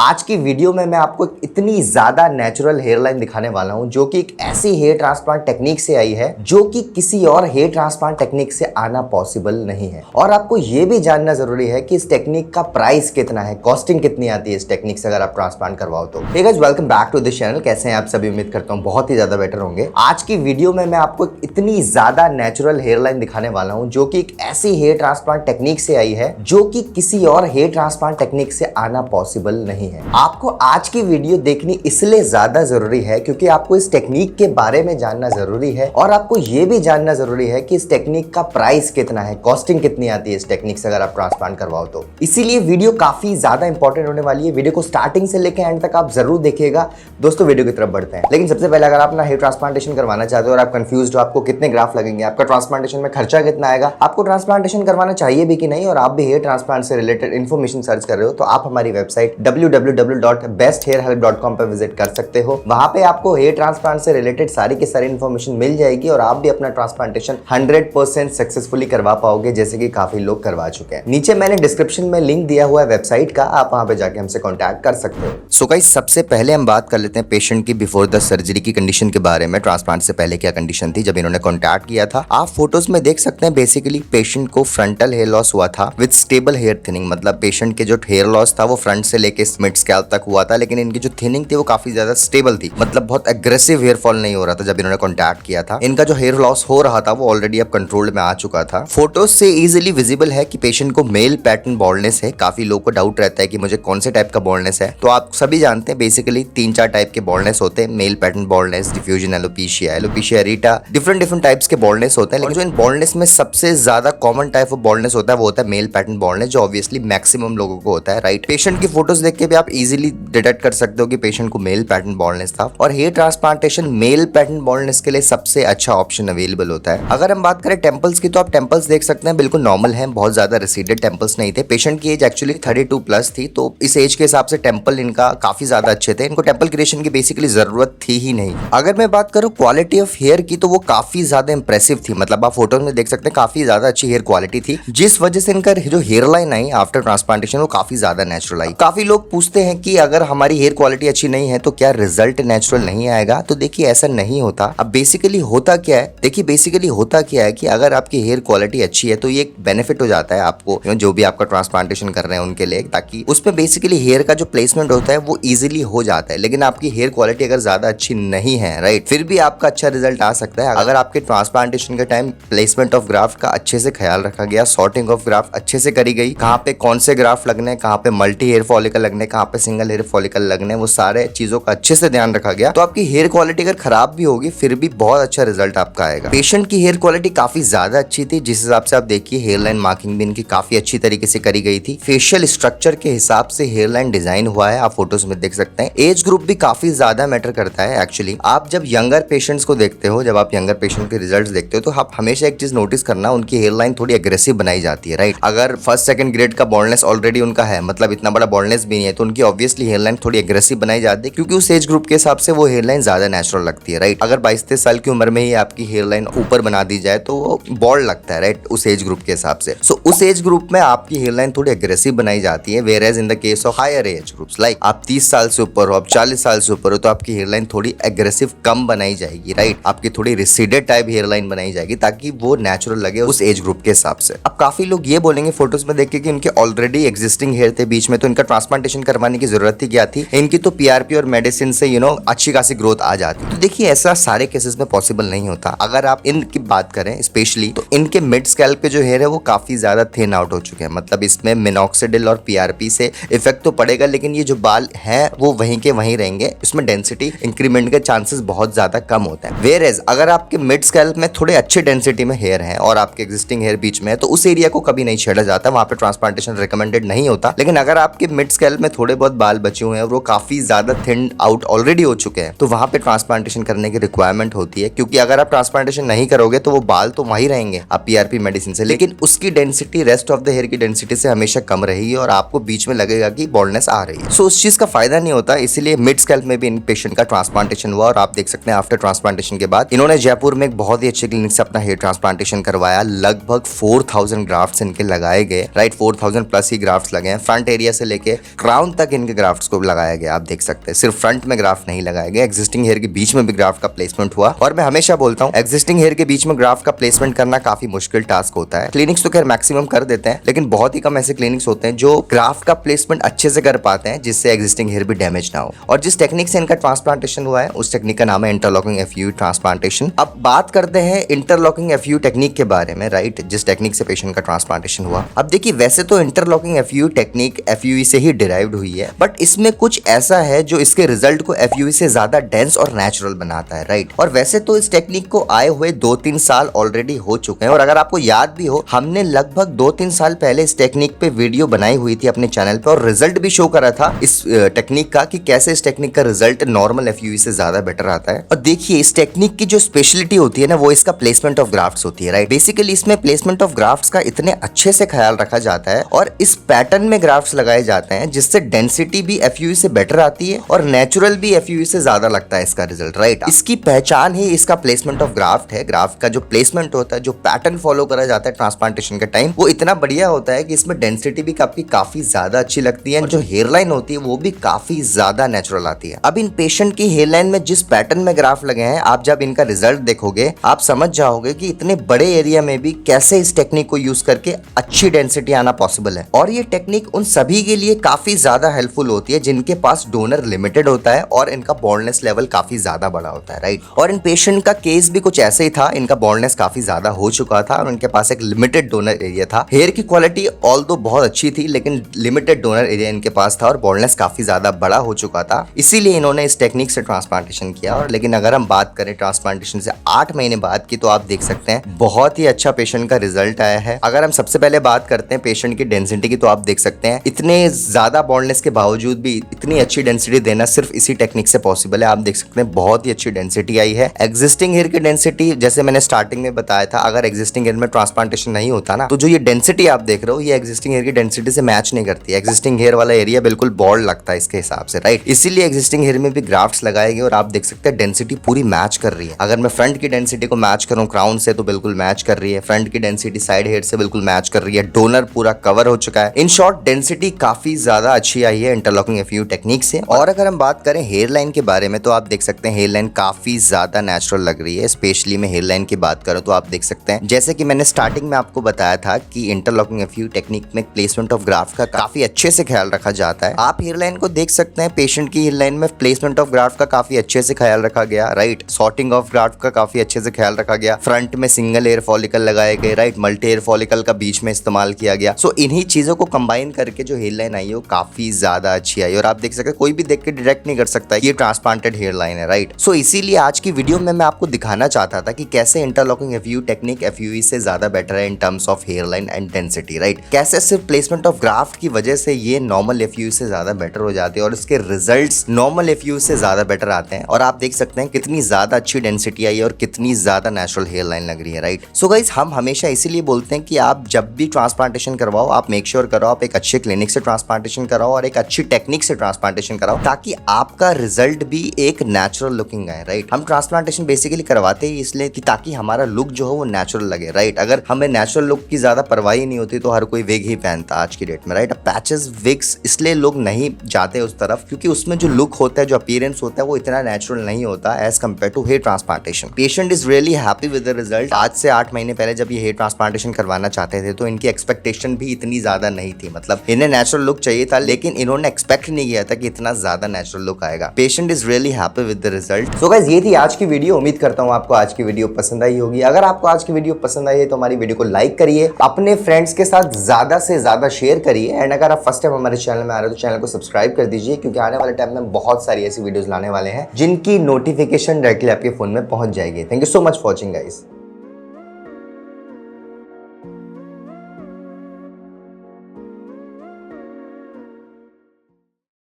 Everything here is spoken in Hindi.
आज की वीडियो में मैं आपको इतनी ज्यादा नेचुरल हेयर लाइन दिखाने वाला हूं जो कि एक ऐसी हेयर ट्रांसप्लांट टेक्निक से आई है जो कि किसी और हेयर ट्रांसप्लांट टेक्निक से आना पॉसिबल नहीं है। और आपको यह भी जानना जरूरी है कि इस टेक्निक का प्राइस कितना है, कॉस्टिंग कितनी आती है इस टेक्निक से अगर आप ट्रांसप्लांट करवाओ तो। Hey guys, welcome back to this channel. कैसे हैं आप सभी? उम्मीद करता हूं बहुत ही ज्यादा बेटर होंगे। आज की वीडियो में मैं आपको इतनी ज्यादा नेचुरल हेयर लाइन दिखाने वाला हूं जो कि एक ऐसी हेयर ट्रांसप्लांट टेक्निक से आई है जो कि किसी और हेयर ट्रांसप्लांट टेक्निक से आना पॉसिबल नहीं है। आपको आज की वीडियो देखनी इसलिए ज्यादा जरूरी है क्योंकि आपको इस टेक्निक के बारे में जानना जरूरी है और आपको यह भी जानना जरूरी है कि इस टेक्निक का प्राइस कितना है, कॉस्टिंग कितनी आती है इस टेक्निक से अगर आप ट्रांसप्लांट करवाओ तो। इसीलिए वीडियो काफी ज्यादा इंपॉर्टेंट होने वाली है। वीडियो को स्टार्टिंग से लेकर एंड तक आप जरूर देखिएगा। दोस्तों, वीडियो की तरफ बढ़ते हैं, लेकिन सबसे पहले अगर आप ना हेयर ट्रांसप्लांटेशन करवाना चाहते हो और आप कंफ्यूज हो आपको कितने ग्राफ लगेंगे, आपका ट्रांसप्लांटेशन में खर्चा कितना आएगा, आपको ट्रांसप्लांटेशन करवाना चाहिए भी कि नहीं, और आप भी हेयर ट्रांसप्लांट से रिलेटेड इन्फॉर्मेशन सर्च कर रहे हो तो आप हमारी वेबसाइट www.besthairhelp.com पर विजिट कर सकते हो। वहां पे आपको हेयर ट्रांसप्लांट से रिलेटेड सारी की सारी इन्फॉर्मेशन मिल जाएगी और आप भी अपना ट्रांसप्लांटेशन 100% सक्सेसफुली करवा पाओगे, जैसे कि काफी लोग करवा चुके हैं। नीचे मैंने डिस्क्रिप्शन में लिंक दिया हुआ है वेबसाइट का, आप वहां पे जाके हमसे कॉन्टैक्ट कर सकते हो। सो गाइस, सबसे पहले हम बात कर लेते हैं पेशेंट की बिफोर द सर्जरी की कंडीशन के बारे में। ट्रांसप्लांट से पहले क्या कंडीशन थी जब इन्होंने कॉन्टैक्ट किया था। आप फोटोज में देख सकते हैं बेसिकली पेशेंट को फ्रंटल हेयर लॉस हुआ था विद स्टेबल हेयर थिनिंग। मतलब पेशेंट के जो हेयर लॉस था वो फ्रंट से लेके मिड स्कैल्प तक हुआ था, लेकिन इनकी जो थिनिंग थी वो काफी ज्यादा स्टेबल थी। मतलब बहुत एग्रेसिव हेयर फॉल नहीं हो रहा था जब इन्होंने कॉन्टैक्ट किया था। इनका जो हेयर लॉस हो रहा था वो ऑलरेडी अब कंट्रोल में आ चुका था। फोटोज से इजीली विजिबल है कि पेशेंट को मेल पैटर्न बॉल्डनेस है। काफी लोगों को डाउट रहता है कि मुझे कौन से टाइप का बॉल्डनेस है, तो आप सभी जानते हैं बेसिकली 3-4 टाइप के बॉल्डनेस होते हैं। Male pattern baldness, diffusion alopecia, alopecia areata, different types के बॉल्डनेस होते हैं। लेकिन जो इन बॉल्डनेस में सबसे ज्यादा कॉमन टाइप ऑफ बॉल्डनेस होता है वो होता है मेल पैटर्न बॉल्डनेस, जो ऑब्वियसली मैक्सिमम लोगों को होता है, राइट। पेशेंट की फोटोज देख के भी आप इजीली डिटेक्ट कर सकते हो कि पेशेंट को मेल पैटर्न बॉल्डनेस था। और hair transplantation male pattern baldness के लिए सबसे अच्छा ऑप्शन अवेलेबल होता है। अगर हम बात करें टेम्पल्स की तो आप टेम्पल्स देख सकते हैं बिल्कुल नॉर्मल हैं, बहुत ज्यादा रिसीडेड टेम्पल्स नहीं थे। पेशेंट की एज एक्चुअली 32+ थी, तो इस एज के हिसाब से टेम्पल इनका काफी ज्यादा अच्छे थे। इनको टेम्पल क्रिएशन की बेसिकली जरूरत थी ही नहीं। अगर मैं बात करूं क्वालिटी ऑफ हेयर की तो वो काफी ज्यादा इंप्रेसिव थी। मतलब आप फोटो में देख सकते हैं काफी ज्यादा अच्छी हेयर क्वालिटी थी, जिस वजह से इनका जो हेयर लाइन आई आफ्टर ट्रांसप्लांटेशन वो काफी ज्यादा नेचुरल आई। काफी लोग पूछते हैं कि अगर हमारी हेयर क्वालिटी अच्छी नहीं है तो क्या रिजल्ट नेचुरल नहीं आएगा? तो देखिए ऐसा नहीं होता। अब बेसिकली होता क्या है, देखिए बेसिकली होता क्या है कि अगर आपकी हेयर क्वालिटी अच्छी है तो ये एक बेनिफिट हो जाता है आपको, जो भी आपका ट्रांसप्लांटेशन कर रहे हैं उनके लिए, ताकि उसमें बेसिकली हेयर का जो प्लेसमेंट होता है वो इजीली हो जाता है। लेकिन आपकी हेयर क्वालिटी अगर ज्यादा अच्छी नहीं है, राइट, फिर भी आपका अच्छा रिजल्ट आ सकता है अगर आपके ट्रांसप्लांटेशन के टाइम प्लेसमेंट ऑफ ग्राफ्ट का अच्छे से ख्याल रखा गया, सॉर्टिंग ऑफ ग्राफ्ट अच्छे से करी गई, कहाँ पे कौन से ग्राफ्ट लगने, कहाँ पे मल्टी हेयर फॉलिकल लगने, कहाँ पे सिंगल हेयर फॉलिकल लगने, वो सारे चीजों का अच्छे से ध्यान रखा गया, तो आपकी हेयर क्वालिटी अगर खराब भी होगी फिर भी बहुत अच्छा रिजल्ट आपका आएगा। पेशेंट की हेयर क्वालिटी काफी ज्यादा अच्छी थी, जिस हिसाब से आप देखिए हेयर लाइन मार्किंग भी इनकी काफी अच्छी तरीके से करी गई थी। फेशियल स्ट्रक्चर के हिसाब से हेयर लाइन डिजाइन हुआ है, आप फोटोज में देख सकते हैं। एज ग्रुप भी काफी ज्यादा मैटर करता है एक्चुअली। आप जब यंगर पेशेंट्स को देखते हो, जब आप यंगर पेशेंट के रिजल्ट देखते हो तो आप हमेशा एक चीज नोटिस करना, उनकी हेयर लाइन थोड़ी अग्रेसिव बनाई जाती है, राइट। अगर फर्स्ट सेकंड ग्रेड का बॉल्डनेस ऑलरेडी उनका है, मतलब इतना बड़ा बॉल्डनेस भी नहीं है, तो उनकी ऑब्वियसली हेयर लाइन थोड़ी अग्रेसिव बनाई जाती है क्योंकि उस एज ग्रुप के हिसाब से वो हेयर लाइन ज्यादा नेचुरल लगती है, राइट। अगर 22-23 साल की उम्र में ही आपकी हेयर लाइन ऊपर बना दी जाए तो वो बॉल्ड लगता है, राइट, उस एज ग्रुप के हिसाब से। सो उस एज ग्रुप में आपकी हेयर लाइन थोड़ी अग्रेसिव बनाई जाती है, whereas in the case of higher age groups, like आप 30 साल से ऊपर हो, आप 40 साल से ऊपर हो, तो आपकी हेयर लाइन थोड़ी एग्रेसिव कम बनाई जाएगी, राइट। आपकी थोड़ी रिसीडेड टाइप हेयर लाइन बनाई जाएगी ताकि वो नेचुरल लगे उस एज ग्रुप के हिसाब से। अब काफी लोग ये बोलेंगे फोटोज में देख के कि इनके ऑलरेडी एग्जिस्टिंग हेयर थे बीच में, तो इनका ट्रांसप्लांटेशन करवाने की जरूरत ही क्या थी, इनकी तो पीआरपी और मेडिसिन से अच्छी खासी ग्रोथ आ जाती। तो देखिए ऐसा सारे केसेस में पॉसिबल नहीं होता। अगर आप इनकी बात करें स्पेशली, तो इनके मिड स्कैल्प पे जो हेयर है वो काफी ज्यादा थिन आउट हो चुके हैं। मतलब इसमें मिनॉक्सिडिल और पीआरपी से इफेक्ट तो पड़ेगा, लेकिन ये जो बाल हैं वो वहीं के वहीं रहेंगे, इसमें डेंसिटी इंक्रीमेंट के चांसेस बहुत ज्यादा कम होते हैं। वेयर एज अगर आपके मिड स्कैल्प में थोड़े अच्छे डेंसिटी में हेयर है और आपके एग्जिस्टिंग हेयर बीच में है तो उस एरिया को कभी नहीं छेड़ा जाता, वहां पे ट्रांसप्लांटेशन रिकमेंडेड नहीं होता। लेकिन अगर आपके मिड स्कैल्प में थोड़े बहुत बाल बचे हुए हैं और वो काफी ज्यादा थिन आउट ऑलरेडी हो चुके हैं तो वहां पे ट्रांसप्लांटेशन करने की रिक्वायरमेंट होती है, क्योंकि अगर आप ट्रांसप्लांटेशन नहीं करोगे तो वो बाल तो वहीं रहेंगे आप पीआरपी मेडिसिन से, लेकिन उसकी density rest of the hair की डेंसिटी से हमेशा कम रहेगी और आपको बीच में लगेगा कि बॉल्डनेस आ रही है। सो उस चीज का फायदा नहीं होता, इसीलिए मिड स्कैल्प में भी इन पेशेंट का ट्रांसप्लांटेशन हुआ। और आप देख सकते हैं आफ्टर ट्रांसप्लांटेशन के बाद इन्होंने जयपुर में एक बहुत ही अच्छे क्लिनिक से अपना हेयर ट्रांसप्लांटेशन करवाया। लगभग 4000 ग्राफ्ट्स इनके लगाए गए, राइट, 4000+ ही ग्राफ्ट्स लगे हैं। फ्रंट एरिया से लेके क्राउन बॉटम तक इनके ग्राफ्ट्स को लगाया गया। आप देख सकते हैं सिर्फ फ्रंट में ग्राफ्ट नहीं लगाया गया, एग्जिस्टिंग हेयर के बीच में भी ग्राफ्ट का प्लेसमेंट हुआ। और मैं हमेशा बोलता हूँ एग्जिस्टिंग हेयर के बीच में ग्राफ्ट का प्लेसमेंट करना काफी मुश्किल टास्क होता है। क्लिनिक्स तो खैर मैक्सिमम कर देते हैं, लेकिन बहुत ही कम ऐसे क्लिनिक्स होते हैं जो ग्राफ्ट का प्लेसमेंट अच्छे से कर पाते हैं जिससे एग्जिस्टिंग हेयर भी डैमेज ना हो। और जिस टेक्निक से इनका ट्रांसप्लांटेशन हुआ है उस टेक्निक का नाम है इंटरलॉकिंग एफयू ट्रांसप्लांटेशन। अब बात करते हैं इंटरलॉकिंग एफयू टेक्निक के बारे में, राइट, जिस टेक्निक से पेशेंट का ट्रांसप्लांटेशन हुआ। अब देखिए वैसे तो इंटरलॉकिंग एफयू टेक्निक एफयूई से ही डिराइव्ड हुई है, बट इसमें कुछ ऐसा है जो इसके रिजल्ट को एफयूई से ज्यादा डेंस और नेचुरल बनाता है, राइट। और वैसे तो इस टेक्निक को आए हुए 2-3 साल ऑलरेडी हो चुके हैं, और अगर आपको याद भी हो हमने लगभग 2-3 साल पहले इस टेक्निक पे वीडियो बनाई हुई थी अपने चैनल पे, और रिजल्ट भी शो करा था इस टेक्निक का कि कैसे इस टेक्निक का रिजल्ट नॉर्मल एफयूई से ज्यादा बेटर आता है। और देखिए इस टेक्निक की जो स्पेशलिटी होती है ना वो इसका प्लेसमेंट ऑफ ग्राफ्ट्स होती है, राइट। बेसिकली इसमें प्लेसमेंट ऑफ ग्राफ्ट्स का इतने अच्छे से ख्याल रखा जाता है और इस पैटर्न में ग्राफ्ट्स लगाए जाते हैं जिससे डेंसिटी भी एफयूई से बेटर आती है और नेचुरल भी एफयूई से ज्यादा लगता है इसका रिजल्ट, राइट। इसकी पहचान ही इसका प्लेसमेंट ऑफ ग्राफ्ट है। ग्राफ्ट का जो प्लेसमेंट होता है, जो पैटर्न फॉलो करा जाता है ट्रांसप्लांटेशन के टाइम, वो इतना बढ़िया होता है कि इसमें डेंसिटी भी काफी ज्यादा अच्छी लगती है, जो हेयरलाइन होती है वो भी काफी ज्यादा नेचुरल आती है। अब इन पेशेंट की हेयरलाइन में जिस पैटर्न में ग्राफ्ट लगे हैं, आप जब इनका रिजल्ट देखोगे आप समझ जाओगे कि इतने बड़े एरिया में भी कैसे इस टेक्निक को यूज करके अच्छी डेंसिटी आना पॉसिबल है। और ये टेक्निक उन सभी के लिए काफी ज्यादा हेल्पफुल होती है जिनके पास डोनर लिमिटेड होता है और इनका बॉन्डनेस लेवल काफी ज्यादा बड़ा होता है, राइट। और इन पेशेंट का केस भी कुछ ऐसे ही था, इनका बॉन्डनेस काफी ज्यादा हो चुका था और उनके पास एक लिमिटेड डोनर एरिया था। हेयर की क्वालिटी ऑल्दो बहुत अच्छी थी, लेकिन लिमिटेड डोनर एरिया इनके पास था और बॉन्डनेस काफी ज्यादा बड़ा हो चुका था, इसीलिए इन्होंने इस टेक्निक से ट्रांसप्लांटेशन किया। और लेकिन अगर हम बात करें ट्रांसप्लांटेशन से 8 महीने बाद की, तो आप देख सकते हैं बहुत ही अच्छा पेशेंट का रिजल्ट आया है। अगर हम सबसे पहले बात करते हैं पेशेंट की डेंसिटी की, तो आप देख सकते हैं इतने ज्यादा बॉन्डनेस के बावजूद भी इतनी अच्छी डेंसिटी देना सिर्फ इसी टेक्निक से पॉसिबल है। आप देख सकते हैं बहुत ही अच्छी डेंसिटी आई है। एग्जिस्टिंग हेयर की डेंसिटी जैसे मैंने स्टार्टिंग में बताया था, अगर एग्जिस्टिंग हेयर में ट्रांसप्लांटेशन नहीं होता ना, तो जो ये डेंसिटी आप देख रहे हो ये एग्जिस्टिंग हेयर की डेंसिटी से मैच नहीं करती। एग्जिस्टिंग हेयर वाला एरिया बिल्कुल बॉल्ड लगता है इसके हिसाब से, राइट। इसीलिए एग्जिस्टिंग हेयर में भी ग्राफ्ट्स लगाए गए और आप देख सकते हैं डेंसिटी पूरी मैच कर रही है। अगर मैं फ्रंट की डेंसिटी को मैच करूं क्राउन से तो बिल्कुल मैच कर रही है, फ्रंट की डेंसिटी साइड हेयर से बिल्कुल मैच कर रही है, डोनर पूरा कवर हो चुका है। इन शॉर्ट डेंसिटी काफी ज्यादा अच्छी आई है इंटरलॉकिंग एफयू टेक्निक से। और अगर हम बात करें हेयर लाइन के बारे में, तो आप देख सकते हैं हेयर लाइन काफी ज्यादा नेचुरल लग रही है। स्पेशली मैं हेयर लाइन की बात करूं तो आप देख सकते हैं जैसे कि मैंने स्टार्टिंग में आपको बताया था कि इंटरलॉकिंग एफयू टेक्निक में प्लेसमेंट ऑफ ग्राफ्ट का काफी अच्छे से ख्याल रखा जाता है। आप हेयर लाइन को देख सकते हैं, पेशेंट की हेयर लाइन में प्लेसमेंट ऑफ ग्राफ्ट का काफी अच्छे से ख्याल रखा गया, राइट। सॉर्टिंग ऑफ ग्राफ्ट का काफी अच्छे से ख्याल रखा गया। फ्रंट में सिंगल एयर फॉलिकल लगाए गए, राइट, मल्टी एयर फॉलिकल का बीच में इस्तेमाल किया गया। सो इन्हीं चीजों को कंबाइन करके जो हेयर लाइन आई है वो काफी ज्यादा अच्छी आई और आप देख सकते हैं कोई भी देख के डायरेक्ट नहीं कर सकता ये ट्रांसप्लांटेड हेयर लाइन है, राइट। सो इसीलिए आज की वीडियो में मैं आपको दिखाना चाहता था कि कैसे इंटरलॉकिंग एफयू टेक्निक एफयूई से ज्यादा बेटर है in terms of hairline and density, right. कैसे सिर्फ प्लेसमेंट ऑफ ग्राफ्ट की वजह से ये नॉर्मल एफयू से ज्यादा बेटर हो जाते हैं और इसके रिजल्ट्स नॉर्मल एफयू से ज्यादा बेटर आते हैं। और आप देख सकते हैं कितनी ज्यादा अच्छी डेंसिटी आई और कितनी ज्यादा नेचुरल हेयर लाइन लग रही है, राइट। सो गाइस हम हमेशा इसीलिए बोलते हैं कि आप जब भी ट्रांसप्लांटेशन करवाओ आप मेक श्योर करो आप एक अच्छे क्लिनिक से ट्रांसप्लांटेशन कराओ और एक अच्छी टेक्निक से ट्रांसप्लांटेशन कराओ, ताकि आपका रिजल्ट भी एक नेचुरल लुकिंग आए, राइट। हम ट्रांसप्लांटेशन बेसिकली करवाते ही इसलिए कि ताकि हमारा लुक जो है वो नेचुरल लगे, राइट। अगर हमें नेचुरल लुक की ज्यादा परवाह ही नहीं होती तो हर कोई विग ही पहनता आज की डेट में, राइट। पैचेस विग्स इसलिए लोग नहीं जाते उस तरफ क्योंकि उसमें जो लुक होता है, जो अपीयरेंस होता है वो इतना नेचुरल नहीं होता as compare to hair transplantation. Patient is really happy with the result. आज से 8 महीने पहले जब ये हेयर ट्रांसप्लांटेशन करवाना चाहते थे तो इनकी एक्सपेक्टेशन भी इतनी ज्यादा नहीं थी, मतलब इन्हें नेचुरल लुक चाहिए था लेकिन इन्होंने एक्सपेक्ट नहीं किया था कि इतना ज्यादा नेचुरल लुक आएगा। Patient is really happy with the result. So guys ये थी आज की वीडियो। उम्मीद करता हूँ आपको आज की वीडियो पसंद आई होगी। अगर आपको आज की वीडियो पसंद आई है तो हमारी वीडियो को लाइक करिए, अपने फ्रेंड्स के साथ ज्यादा से ज्यादा शेयर करिए एंड अगर आप फर्स्ट टाइम हमारे चैनल में आ रहे हो तो चैनल को सब्सक्राइब कर दीजिए क्योंकि आने वाले टाइम में बहुत सारी ऐसी वीडियोस लाने वाले हैं जिनकी नोटिफिकेशन डायरेक्टली आपके फोन में पहुंच जाएगी। Thank you so much for watching guys.